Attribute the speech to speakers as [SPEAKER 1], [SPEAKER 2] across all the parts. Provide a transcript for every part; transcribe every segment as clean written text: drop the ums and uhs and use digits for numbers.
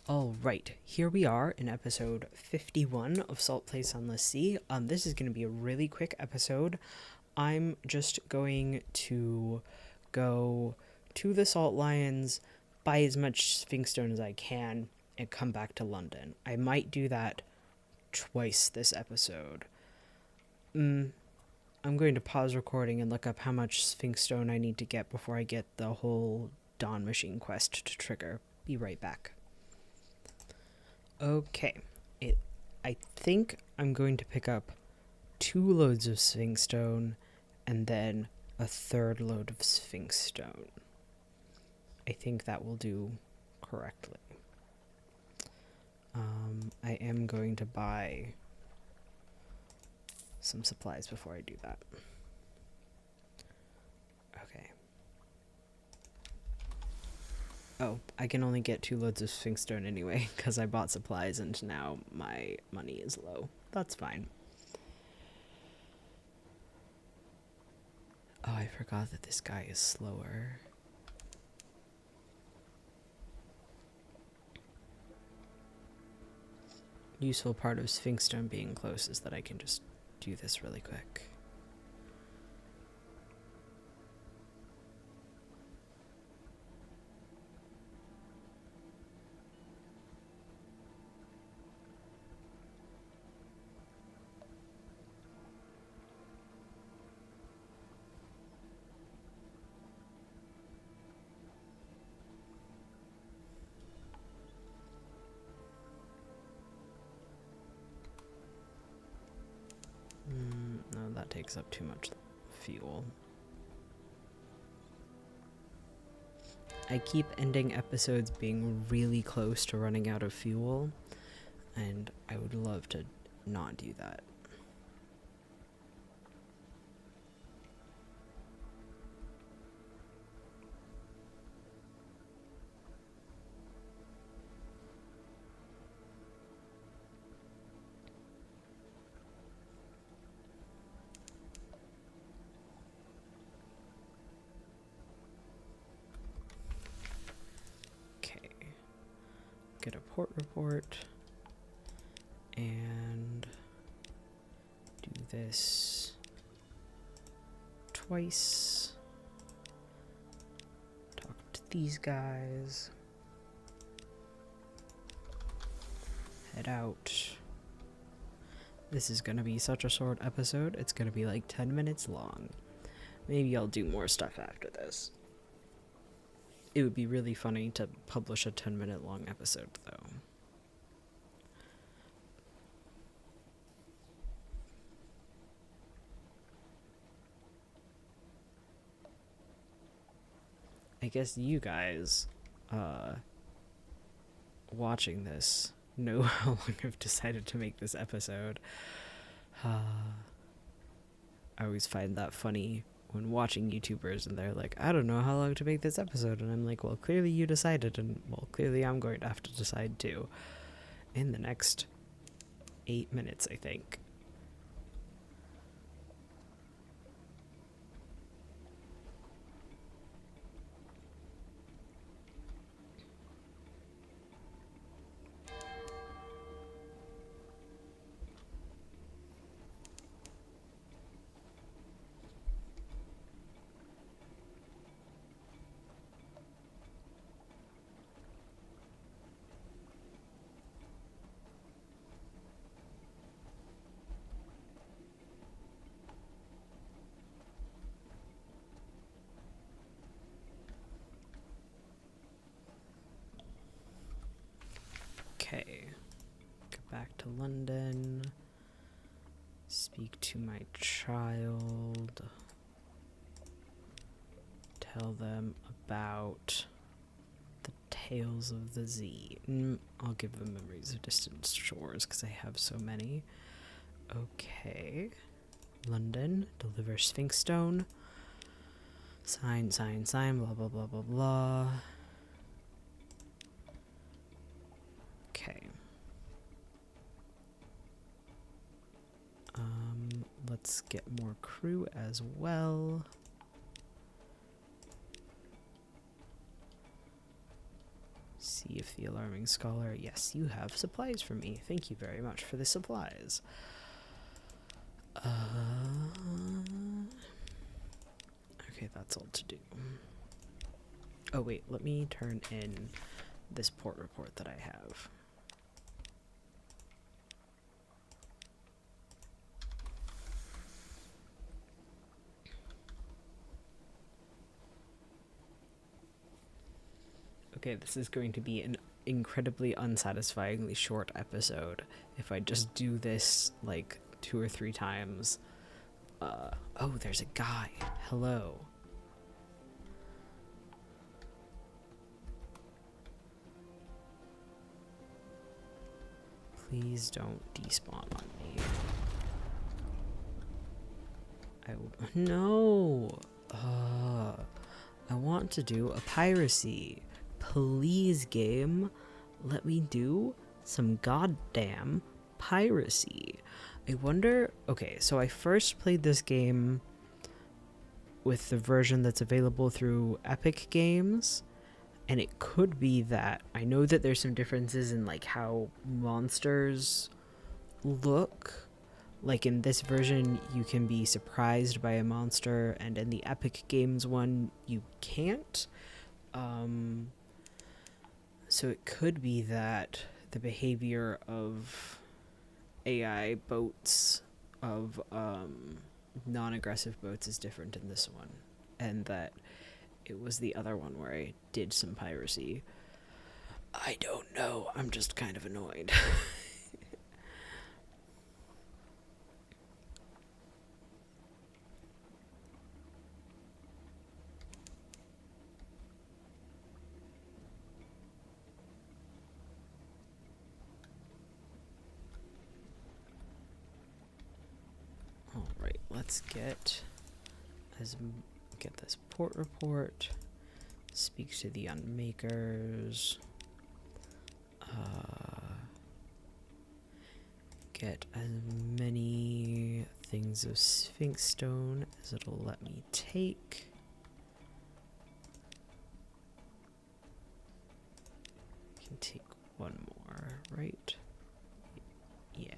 [SPEAKER 1] All right, here we are in episode 51 of Salt Play Sunless Sea. This is going to be a really quick episode. I'm just going to go to the Salt Lions, buy as much sphinxstone as I can, and come back to London. I might do that twice this episode. I'm going to pause recording and look up how much sphinxstone I need to get before I get the whole Dawn Machine quest to trigger. Be right back. Okay, I think I'm going to pick up 2 loads of sphinxstone and then a third load of sphinxstone. I think that will do correctly. I am going to buy some supplies before I do that. Okay. Oh, I can only get 2 loads of sphinxstone anyway, because I bought supplies and now my money is low. That's fine. Oh, I forgot that this guy is slower. Useful part of sphinxstone being close is that I can just do this really quick. No, that takes up too much fuel. I keep ending episodes being really close to running out of fuel, and I would love to not do that. Get a port report and do this twice. Talk to these guys. Head out. This is gonna be such a short episode. It's gonna be like 10 minutes long. Maybe I'll do more stuff after this. It would be really funny to publish a 10-minute long episode, though. I guess you guys, watching this know how long I've decided to make this episode. I always find that funny when watching YouTubers and they're like, I don't know how long to make this episode, and I'm like, well, clearly you decided, and well, clearly I'm going to have to decide too in the next 8 minutes, I think. Okay, go back to London, speak to my child, tell them about the Tales of the Z. I'll give them Memories of Distant Shores because I have so many. Okay, London, deliver sphinxstone, sign, blah blah blah blah blah. Okay. Let's get more crew as well. See Leaf the Alarming Scholar. Yes, you have supplies for me. Thank you very much for the supplies. Okay, that's all to do. Oh wait, let me turn in this port report that I have. Okay, this is going to be an incredibly unsatisfyingly short episode if I just do this like 2 or 3 times. Oh, there's a guy. Hello. Please don't despawn on me. No. I want to do a piracy. Please, game, let me do some goddamn piracy. I wonder... Okay, so I first played this game with the version that's available through Epic Games, and it could be that I know that there's some differences in like how monsters look. Like in this version you can be surprised by a monster, and in the Epic Games one you can't. So it could be that the behavior of AI boats, of non-aggressive boats, is different in this one, and that it was the other one where I did some piracy. I don't know, I'm just kind of annoyed. Alright, let's get this port report, speak to the unmakers, get as many things of sphinxstone as it'll let me take. Can take one more, right? Yeah.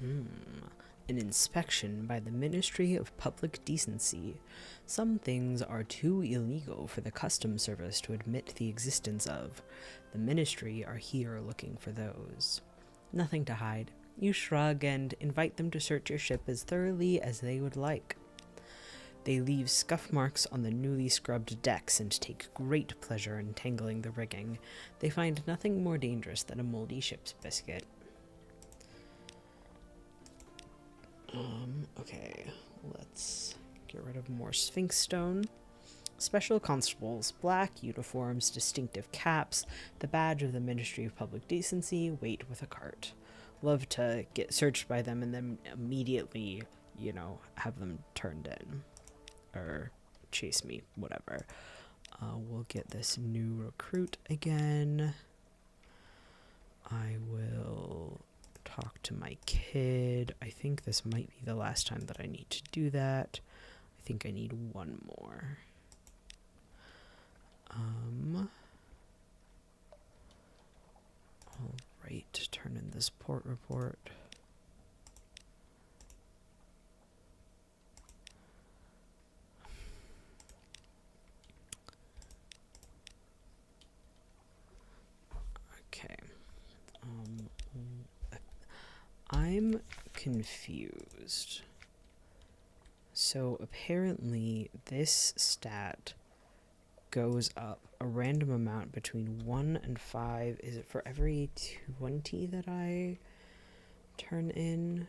[SPEAKER 1] An inspection by the Ministry of Public Decency. Some things are too illegal for the Customs Service to admit the existence of. The Ministry are here looking for those. Nothing to hide. You shrug and invite them to search your ship as thoroughly as they would like. They leave scuff marks on the newly scrubbed decks and take great pleasure in tangling the rigging. They find nothing more dangerous than a moldy ship's biscuit. Okay, let's get rid of more sphinxstone. Special constables, black uniforms, distinctive caps, the badge of the Ministry of Public Decency, wait with a cart. Love to get searched by them and then immediately, you know, have them turned in. Or chase me, whatever. We'll get this new recruit again. I will talk to my kid. I think this might be the last time that I need to do that. I think I need one more. All right, turn in this port report. Okay. I'm confused. So apparently this stat goes up a random amount between 1 and 5. Is it for every 20 that I turn in?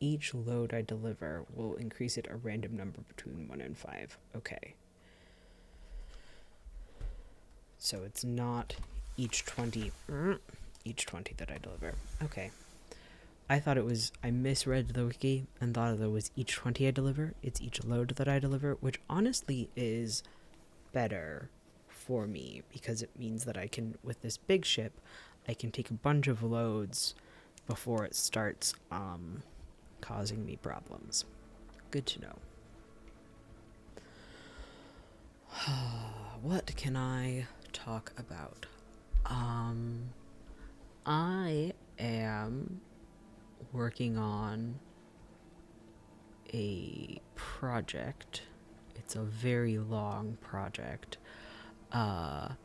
[SPEAKER 1] Each load I deliver will increase it a random number between 1 and 5. Okay. So it's not each 20 that I deliver. Okay. I thought it was, I misread the wiki and thought that it was each 20 I deliver. It's each load that I deliver, which honestly is better for me because it means that I can, with this big ship, I can take a bunch of loads before it starts causing me problems. Good to know. What can I talk about? I am working on a project. It's a very long project. I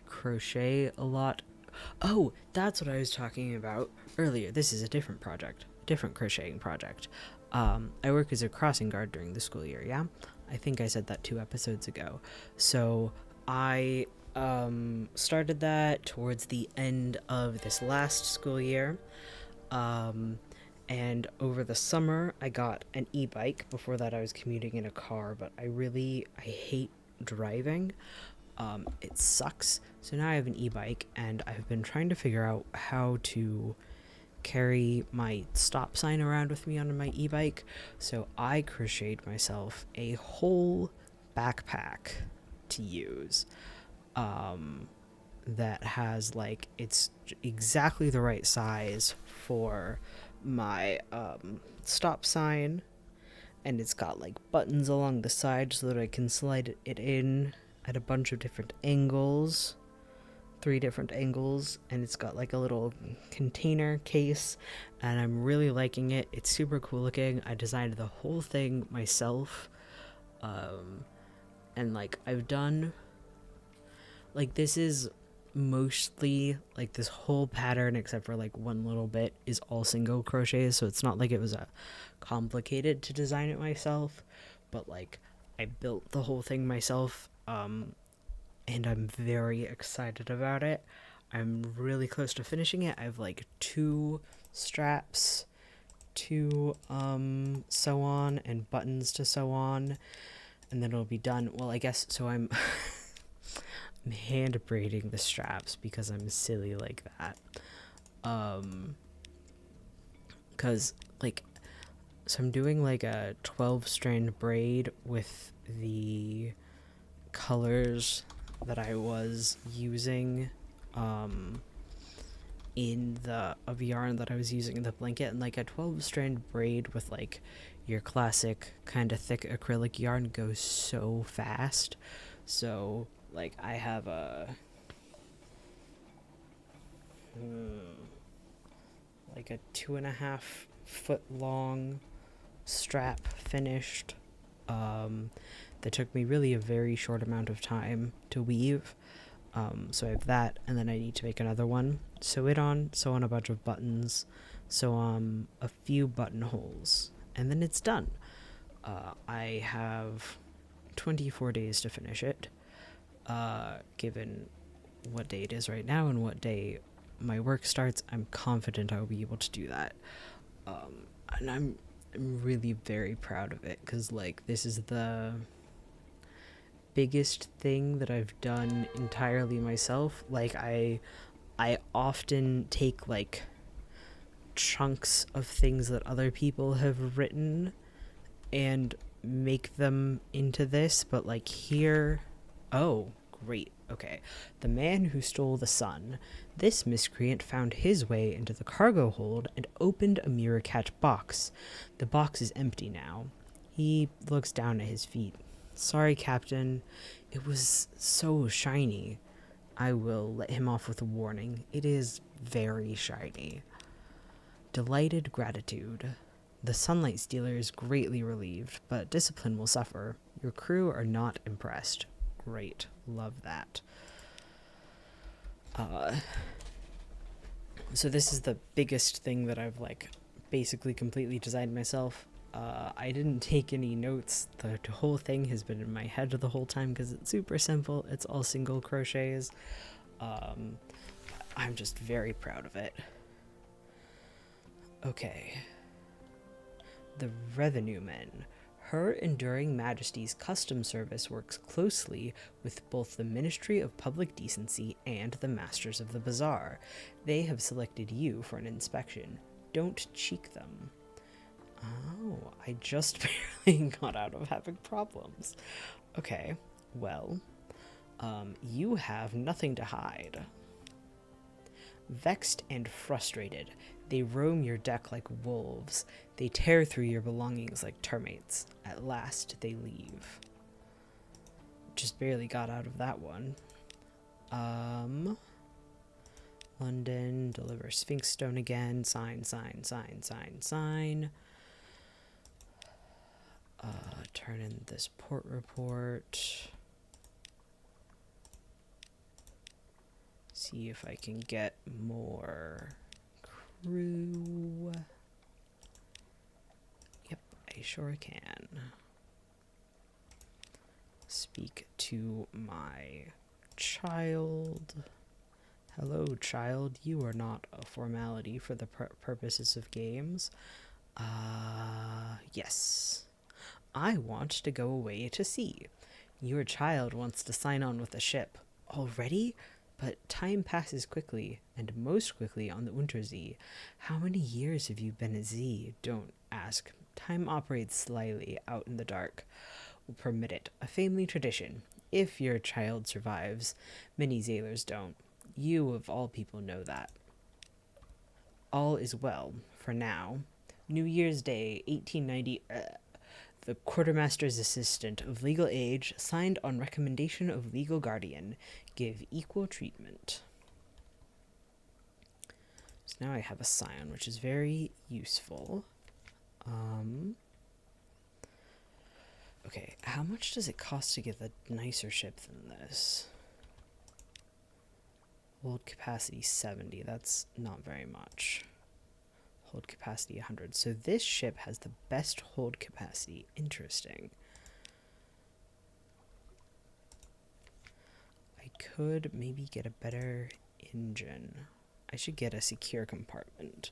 [SPEAKER 1] crochet a lot. Oh, that's what I was talking about earlier. This is a different project, different crocheting project. I work as a crossing guard during the school year, yeah? I think I said that 2 episodes ago. So I started that towards the end of this last school year. And over the summer, I got an e-bike. Before that, I was commuting in a car, but I hate driving. It sucks. So now I have an e-bike, and I've been trying to figure out how to carry my stop sign around with me on my e-bike. So I crocheted myself a whole backpack to use. That has like, it's exactly the right size for my stop sign, and it's got like buttons along the side so that I can slide it in at a bunch of different angles, 3 different angles, and it's got like a little container case, and I'm really liking it. It's super cool looking. I designed the whole thing myself, and like I've done, like, this is mostly like this whole pattern except for like one little bit is all single crochets, so it's not like it was complicated to design it myself, but like I built the whole thing myself, and I'm very excited about it. I'm really close to finishing it. I have like 2 straps to sew on and buttons to sew on, and then it'll be done. Well, I guess so. I'm I'm hand braiding the straps because I'm silly like that. Cause like, so I'm doing like a 12-strand braid with the colors that I was using in the of yarn that I was using in the blanket, and like a 12-strand braid with like your classic kind of thick acrylic yarn goes so fast. So like I have a like a 2.5-foot long strap finished, that took me really a very short amount of time to weave. So I have that, and then I need to make another one, sew on a bunch of buttons, sew on a few buttonholes, and then it's done. I have 24 days to finish it, given what day it is right now and what day my work starts. I'm confident I'll be able to do that. And I'm really very proud of it, because like this is biggest thing that I've done entirely myself. Like I often take like chunks of things that other people have written and make them into this, but like here, oh, great. Okay. The man who stole the sun. This miscreant found his way into the cargo hold and opened a mirror catch box. The box is empty now. He looks down at his feet. Sorry, Captain. It was so shiny. I will let him off with a warning. It is very shiny. Delighted gratitude. The sunlight stealer is greatly relieved, but discipline will suffer. Your crew are not impressed. Great. Love that. So this is the biggest thing that I've like basically completely designed myself. I didn't take any notes. The whole thing has been in my head the whole time because it's super simple. It's all single crochets. I'm just very proud of it. Okay. The Revenue Men. Her Enduring Majesty's Customs Service works closely with both the Ministry of Public Decency and the Masters of the Bazaar. They have selected you for an inspection. Don't cheek them. Oh, I just barely got out of having problems. Okay, well, you have nothing to hide. Vexed and frustrated, they roam your deck like wolves. They tear through your belongings like termites. At last, they leave. Just barely got out of that one. London, deliver sphinxstone again. Sign. Turn in this port report. See if I can get more crew. Yep, I sure can. Speak to my child. Hello, child. You are not a formality for the purposes of games. Yes. I want to go away to sea. Your child wants to sign on with a ship. Already? But time passes quickly, and most quickly on the Untersee. How many years have you been at sea? Don't ask. Time operates slyly out in the dark. Will permit it. A family tradition. If your child survives. Many sailors don't. You, of all people, know that. All is well, for now. New Year's Day, 1890... The quartermaster's assistant of legal age, signed on recommendation of legal guardian. Give equal treatment. So now I have a scion, which is very useful. Okay, how much does it cost to get a nicer ship than this? Hold capacity 70, that's not very much. Hold capacity 100. So this ship has the best hold capacity. Interesting. I could maybe get a better engine. I should get a secure compartment.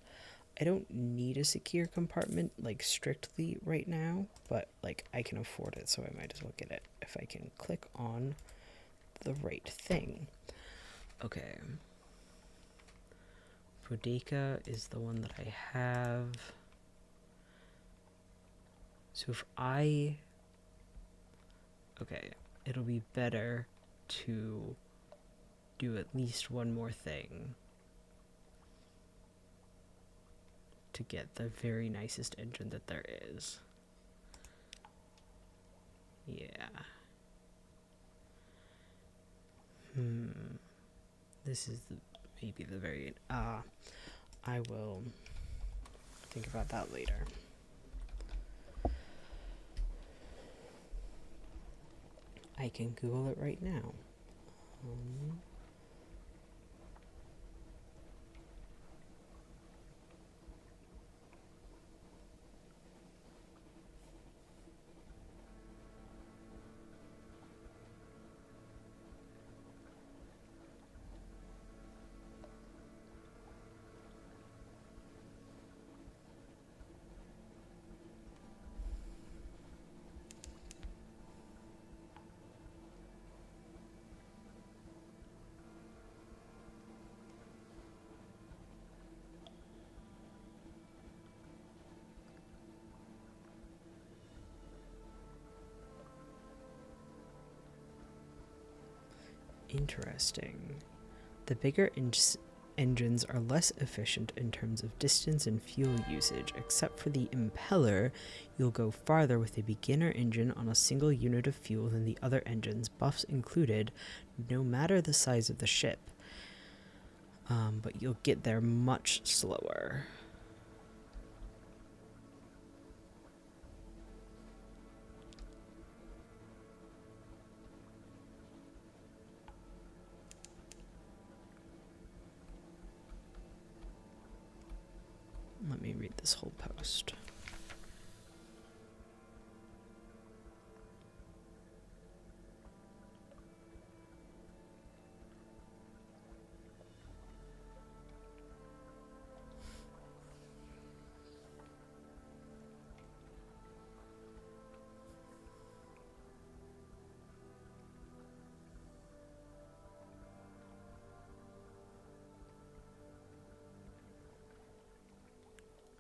[SPEAKER 1] I don't need a secure compartment, like, strictly right now, but, like, I can afford it, so I might as well get it if I can click on the right thing. Okay. Bodega is the one that I have. So if I... Okay, it'll be better to do at least one more thing to get the very nicest engine that there is. Yeah. This is maybe the very... I will think about that later. I can Google it right now. Interesting. The bigger engines are less efficient in terms of distance and fuel usage. Except for the impeller, you'll go farther with a beginner engine on a single unit of fuel than the other engines, buffs included, no matter the size of the ship. But you'll get there much slower. Let me read this whole post.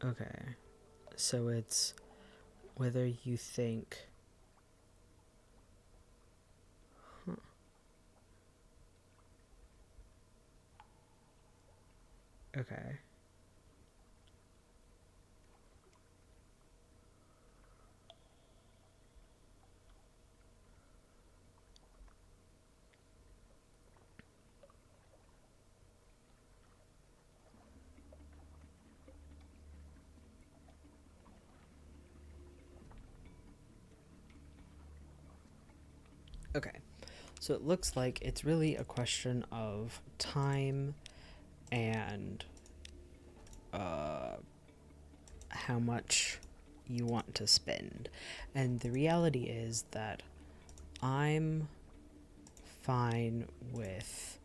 [SPEAKER 1] Okay, so it's whether you think... Huh. Okay. Okay, so it looks like it's really a question of time and how much you want to spend. And the reality is that I'm fine with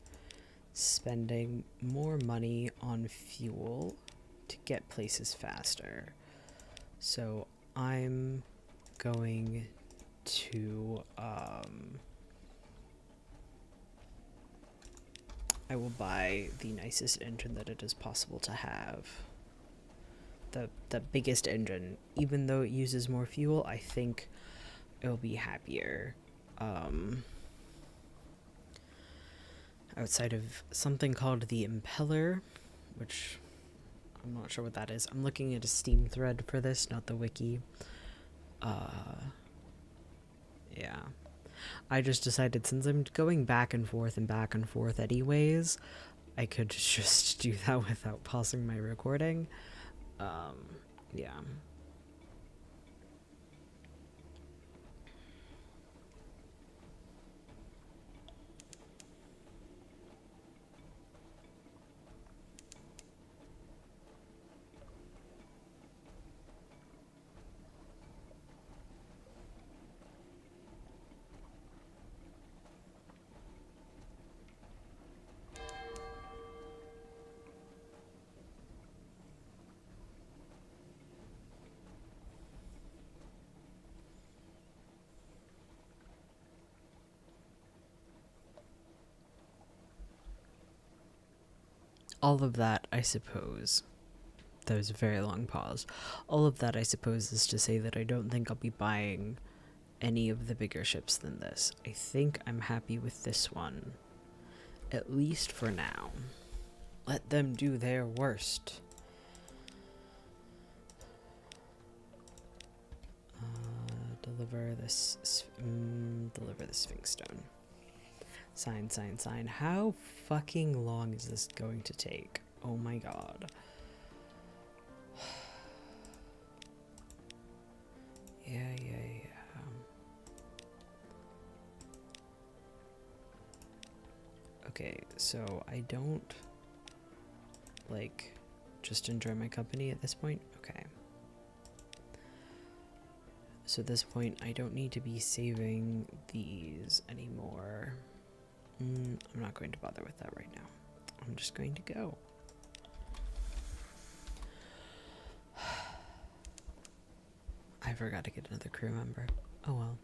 [SPEAKER 1] spending more money on fuel to get places faster. So I'm going to I will buy the nicest engine that it is possible to have. The biggest engine, even though it uses more fuel, I think it'll be happier. Outside of something called the impeller, which I'm not sure what that is. I'm looking at a Steam thread for this, not the wiki. Yeah. I just decided, since I'm going back and forth anyways, I could just do that without pausing my recording. Yeah. All of that, I suppose, that was a very long pause. All of that, I suppose, is to say that I don't think I'll be buying any of the bigger ships than this. I think I'm happy with this one, at least for now. Let them do their worst. Deliver this sphinxstone. Sign. How fucking long is this going to take? Oh my god. Yeah. Okay, so I don't, just enjoy my company at this point? Okay. So at this point, I don't need to be saving these anymore. I'm not going to bother with that right now. I'm just going to go. I forgot to get another crew member. Oh well.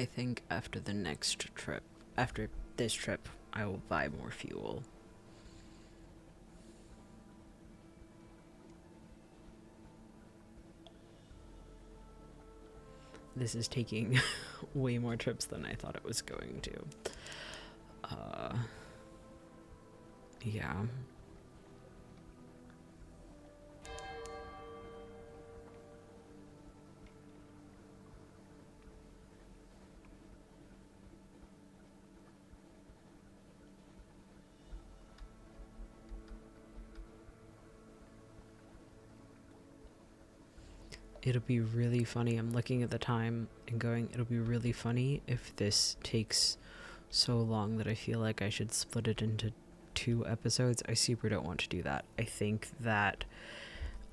[SPEAKER 1] I think after the next trip, after this trip, I will buy more fuel. This is taking way more trips than I thought it was going to. Yeah. It'll be really funny. I'm looking at the time and going, it'll be really funny if this takes so long that I feel like I should split it into 2 episodes. I super don't want to do that. I think that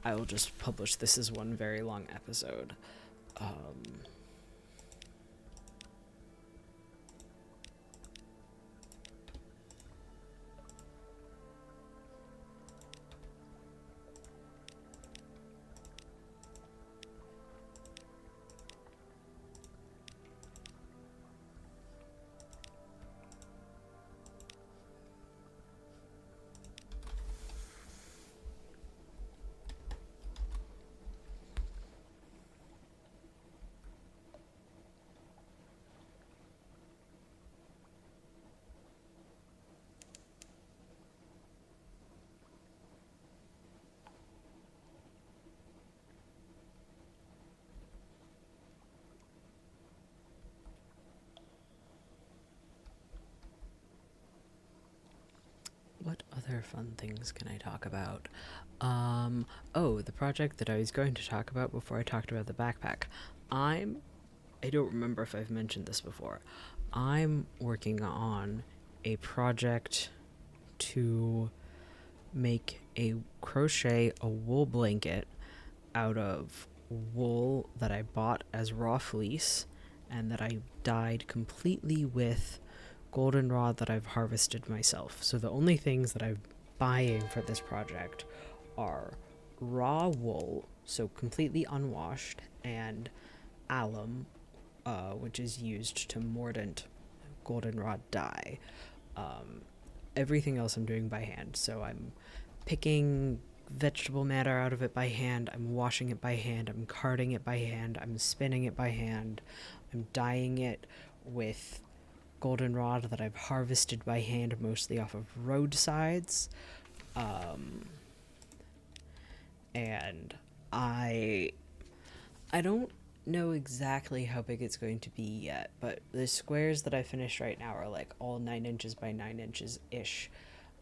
[SPEAKER 1] I will just publish this as one very long episode. What other fun things can I talk about? Oh, the project that I was going to talk about before I talked about the backpack. I don't remember if I've mentioned this before. I'm working on a project to crochet a wool blanket out of wool that I bought as raw fleece and that I dyed completely with goldenrod that I've harvested myself. So the only things that I'm buying for this project are raw wool, so completely unwashed, and alum, which is used to mordant goldenrod dye. Everything else I'm doing by hand. So I'm picking vegetable matter out of it by hand, I'm washing it by hand, I'm carding it by hand, I'm spinning it by hand, I'm dyeing it with goldenrod that I've harvested by hand, mostly off of roadsides. And I don't know exactly how big it's going to be yet, but the squares that I finished right now are like all 9 inches by 9 inches ish.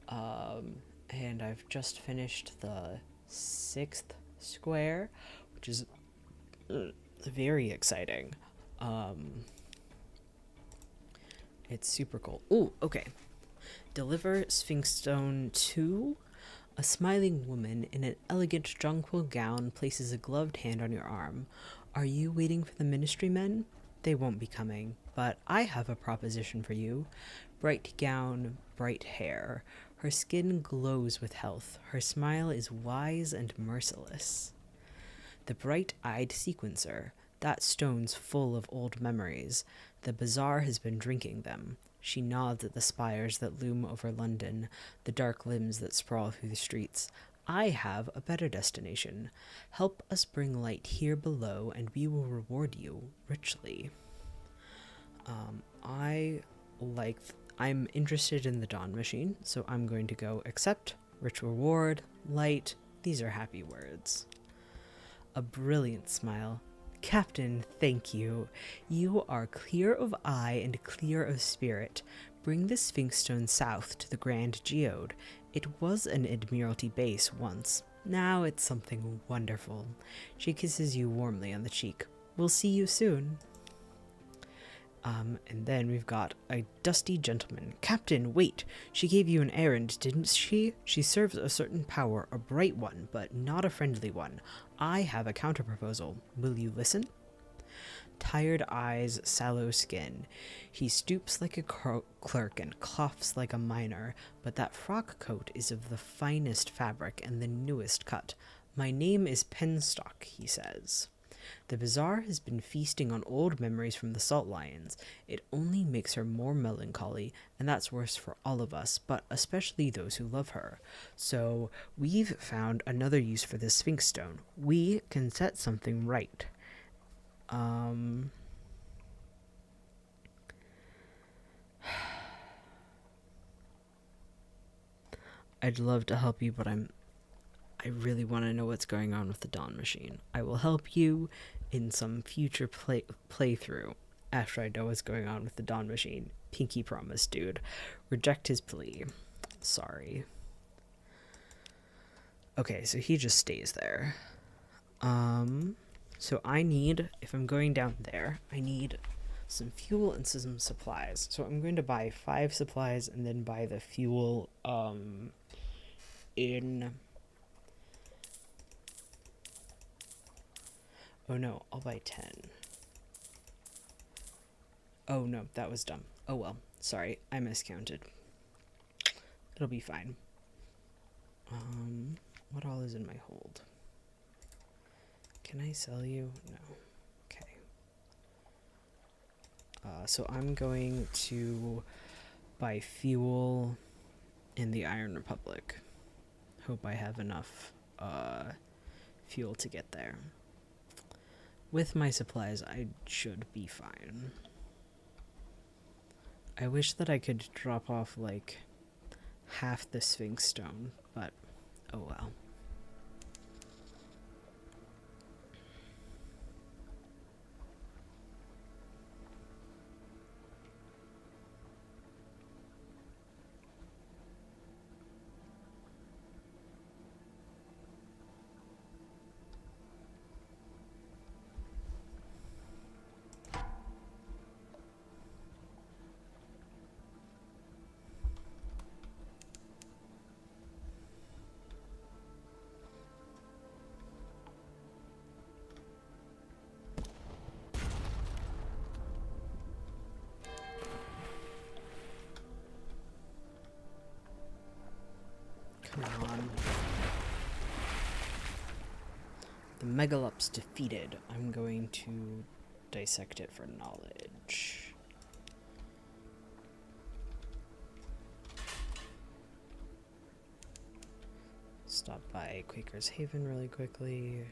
[SPEAKER 1] And I've just finished the 6th square, which is very exciting. It's super cool. Ooh, okay. Deliver sphinxstone 2. A smiling woman in an elegant jonquil gown places a gloved hand on your arm. Are you waiting for the ministry men? They won't be coming, but I have a proposition for you. Bright gown, bright hair. Her skin glows with health. Her smile is wise and merciless. The bright-eyed sequencer. That stone's full of old memories. The bazaar has been drinking them. She nods at the spires that loom over London, the dark limbs that sprawl through the streets. I have a better destination. Help us bring light here below, and we will reward you richly. I'm interested in the Dawn Machine, so I'm going to go accept, rich reward, light. These are happy words. A brilliant smile. Captain, thank you. You are clear of eye and clear of spirit. Bring the sphinxstone south to the Grand Geode. It was an Admiralty base once. Now it's something wonderful. She kisses you warmly on the cheek. We'll see you soon. And then we've got a dusty gentleman. Captain, wait. She gave you an errand, didn't she? She serves a certain power, a bright one, but not a friendly one. I have a counterproposal. Will you listen? Tired eyes, sallow skin. He stoops like a clerk and coughs like a miner, but that frock coat is of the finest fabric and the newest cut. My name is Penstock, he says. The bazaar has been feasting on old memories from the Salt Lions. It only makes her more melancholy, and that's worse for all of us, but especially those who love her. So, we've found another use for this sphinxstone. We can set something right. Um... I'd love to help you, but I really want to know what's going on with the Dawn Machine. I will help you in some future playthrough after I know what's going on with the Dawn Machine. Pinky promise, dude. Reject his plea. Sorry. Okay, so he just stays there. So I need, if I'm going down there, I need some fuel and some supplies. So I'm going to buy 5 supplies and then buy the fuel, in... Oh no, I'll buy 10. Oh no, that was dumb. Oh well, sorry, I miscounted. It'll be fine. What all is in my hold? Can I sell you? No. Okay. So I'm going to buy fuel in the Iron Republic. Hope I have enough fuel to get there. With my supplies, I should be fine. I wish that I could drop off, like, half the sphinxstone, but oh well. Come on. The Megalop's defeated. I'm going to dissect it for knowledge. Stop by Quaker's Haven really quickly.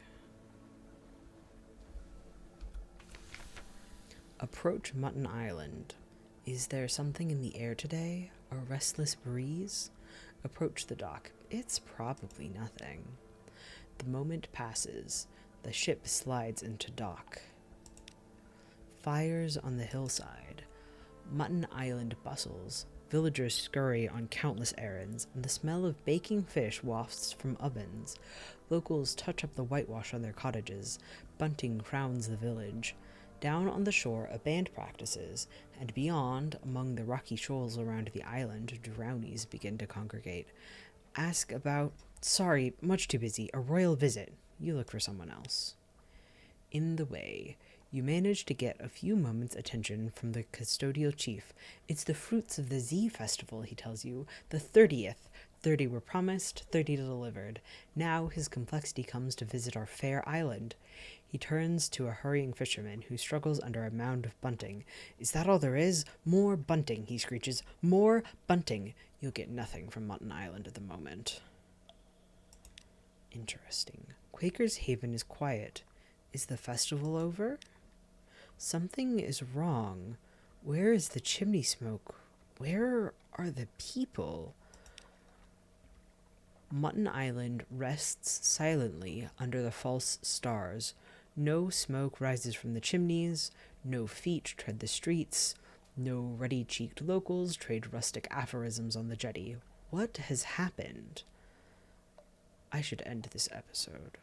[SPEAKER 1] Approach Mutton Island. Is there something in the air today? A restless breeze? Approach the dock. It's probably nothing. The moment passes. The ship slides into dock. Fires on the hillside. Mutton Island bustles. Villagers scurry on countless errands, and the smell of baking fish wafts from ovens. Locals touch up the whitewash on their cottages. Bunting crowns the village. Down on the shore, a band practices, and beyond, among the rocky shoals around the island, drownies begin to congregate. Ask about... Sorry, much too busy. A royal visit. You look for someone else. In the way, you manage to get a few moments' attention from the custodial chief. It's the fruits of the Z festival, he tells you. The 30th. 30 were promised, 30 delivered. Now his complexity comes to visit our fair island. He turns to a hurrying fisherman who struggles under a mound of bunting. Is that all there is? More bunting, he screeches. More bunting. You'll get nothing from Mutton Island at the moment. Interesting. Quaker's Haven is quiet. Is the festival over? Something is wrong. Where is the chimney smoke? Where are the people? Mutton Island rests silently under the false stars. No smoke rises from the chimneys, no feet tread the streets, no ruddy-cheeked locals trade rustic aphorisms on the jetty. What has happened? I should end this episode.